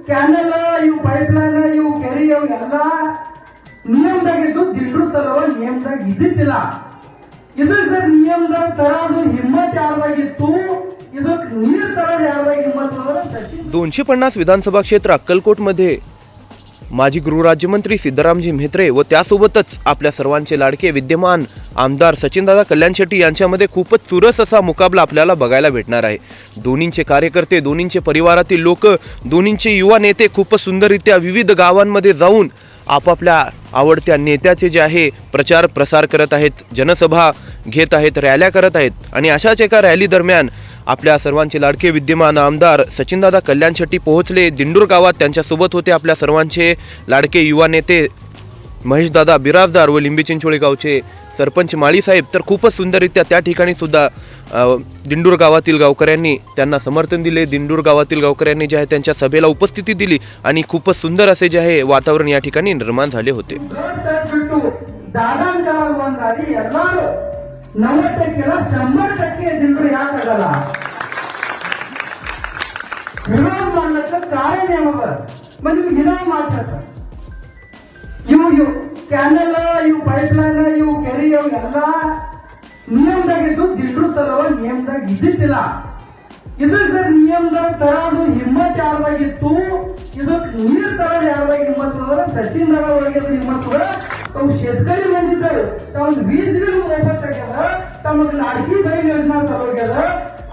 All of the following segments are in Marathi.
ಕ್ಯಾನಲ್ ಇವು ಪೈಪ್ಲೈನ್ ಇವು ಕೆರೆ ಇವು ಎಲ್ಲ ನಿಯಮದಾಗಿದ್ದು ದಿಂಡ್ರು ತರವ ನಿಯಮದಾಗ ಇದ್ದಿದ್ದಿಲ್ಲ. ಇದು ಸರ್ ನಿಯಮದಾಗ ತರೋದು ಹಿಮ್ಮತ್ ಯಾರ್ದಾಗಿತ್ತು, ಇದಕ್ಕೆ ನೀರು ತರೋದು ಯಾರ್ದಾಗ ಹಿಮ್ಮत ಅಂದ್ರೆ ಸಚಿನ್. 250 विधानसभा क्षेत्र अक्कलकोटमध्ये माजी गृहराज्यमंत्री सिद्धरामजी म्हेत्रे व त्यासोबतच आपल्या सर्वांचे लाडके विद्यमान आमदार सचिनदादा कल्याण शेट्टी यांच्यामध्ये खूपच चुरस असा मुकाबला आपल्याला बघायला भेटणार आहे. दोन्हींचे कार्यकर्ते, दोन्हींचे परिवारातील लोक, दोन्हींचे युवा नेते खूपच सुंदररित्या विविध गावांमध्ये जाऊन आपापल्या आवडत्या नेत्याचे जे आहे प्रचार प्रसार करत आहेत, जनसभा घेत आहेत, रॅल्या करत आहेत. आणि अशाच एका रॅली दरम्यान आपल्या सर्वांचे लाडके विद्यमान आमदार सचिनदादा कल्याण शेट्टी पोहोचले दिंडूर गावात. त्यांच्यासोबत होते आपल्या सर्वांचे लाडके युवा नेते महेशदादा बिराजदार व लिंबी चिंचोळी गावचे सरपंच माळीसाहेब. तर खूपच सुंदररित्या त्या ठिकाणी सुद्धा दिंडूर गावातील गावकऱ्यांनी त्यांना समर्थन दिले. दिंडूर गावातील गावकऱ्यांनी जे आहे त्यांच्या सभेला उपस्थिती दिली आणि खूपच सुंदर असे जे आहे वातावरण या ठिकाणी निर्माण झाले होते. 90%ला 100% दिंडूर ಯಾಕಾಗಲ್ಲ ವಿರೋಧ ಮಾಡಲಿಕ್ಕೆ ಕಾರಣ ಯಾವಾಗ ಮತ್ತೆ ವಿರೋಧ ಮಾಡ್ತಾರೆ. ಇವು ಕ್ಯಾನಲ್ ಇವು ಪೈಪ್ಲೈನ್ ಇವು ಕೆರೆ ಇವು ಎಲ್ಲ ನಿಯಮದಾಗಿದ್ದು ದಿಂಡ್ರು ತರವ ನಿಯಮದಾಗ ಇದ್ದಿದ್ದಿಲ್ಲ. ಇದು ಸರ್ ನಿಯಮದಾಗ ತರೋದು ಹಿಮ್ಮತ್ ಯಾರ್ದಾಗಿತ್ತು, ಇದಕ್ಕೆ ನೀರು ತರೋದು ಯಾರ್ದಾಗ ಹಿಮ್ಮತ್ ಅಂದ್ರೆ ಸಚಿನ್ ದಾದ ಒಳಗೆ ಹಿಮ್ಮತ್ ತಾವು शेतकरी ಬಂದಿದ್ದರು. ತಾವು वीज ಬಿಲ್ मोफत ಆಗ್ಯದ, ತಮಗೆ लाडकी बहीण योजना चालू ಆಗ್ಯದ.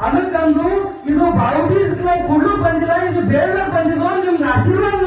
ಅದಕ್ಕಂದು ಇದು ಭಾವಬೀಜ ಕೊಡ್ಲು ಬಂದಿಲ್ಲ, ಇದು ಬೇಡ ಬಂದಿದ್ದು ನಿಮ್ಗೆ ಆಶೀರ್ವಾದ